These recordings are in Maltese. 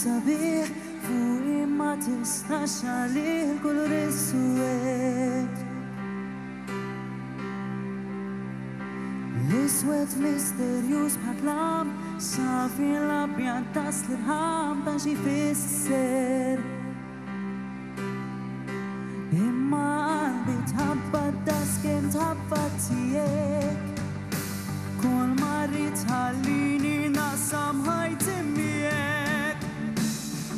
sabiħ fuq imma tistax għalih il-kulur iswed. L-iswed misterjuż bħatlam safi l-abjad tas l-irħam ta' xi fisser. Imma qalbi tħabbad das kien tħabbad tiegħek. Kol marri tħallini nasam ħajti miegħek.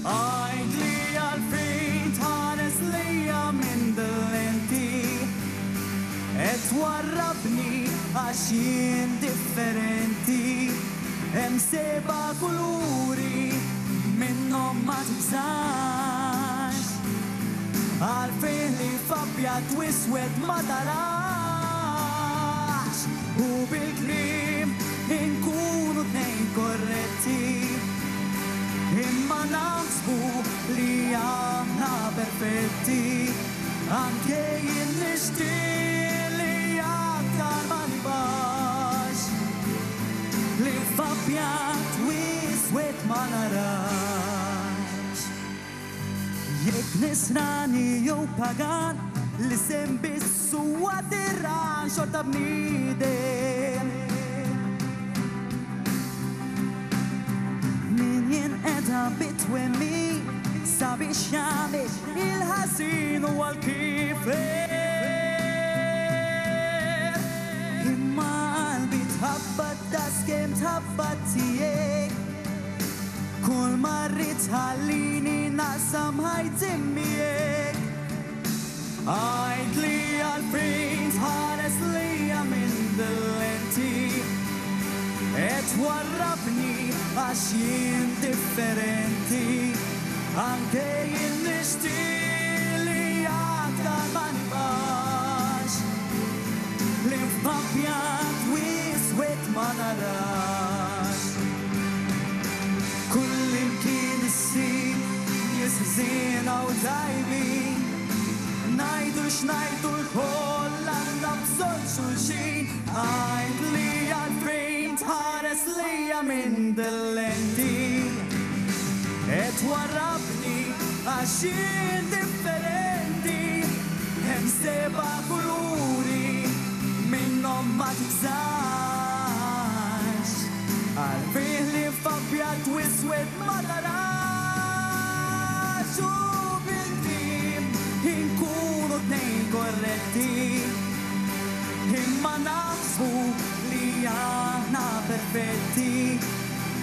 Għajd li għalfejn tħares lejja minn dil-lenti. Et warrabni għax jien differenti. Hemm seba' kuluri minnhom ma tibżax. Għalfejn li f'abjad u iswed ma tarax. U bil-kliem inkunu tnejn korretti. Imma naħsbu li aħna perfetti. Anke jien nixtieq li aktar ma nibax. Li f'abjad u iswed ma narax. Jekk nisrani jew pagan li sem bissu għatirran xorta bniedem. Min jinqeda bitwemmi sabiex jagħmel il-ħażin u għal-kifet. Imma qalbi tħabbad das kemm tħabbad tiegħek. Kull marri tħallini naqsam ħajti miegħek. Għajd li għalfejn tħares lejja minn dil-lenti. Et warrabni għax jien differenti. Anke jien nixtieq li aktar ma nibax. Li f'abjad u iswed ma narax. Kull imkien issir jisżiena u tajbin. Najdu x'najdu l-koll għandna bżonn xulxin. Għajd li għalfejn tħares lejja minn dil-lenti. Et warrabni għax jien differenti. Hemm seba' kuluri minnhom ma tibżax. Għalfejn li f'abjad u iswed ma tarax. U bil-kliem inkunu tnejn korretti. Imma naħsbu li aħna perfetti.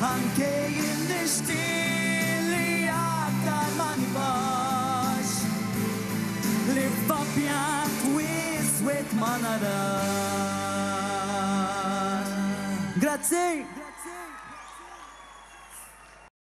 Anke jien nixtieq li aktar ma nibax. Li f'abjad u iswed ma narax. Grazie!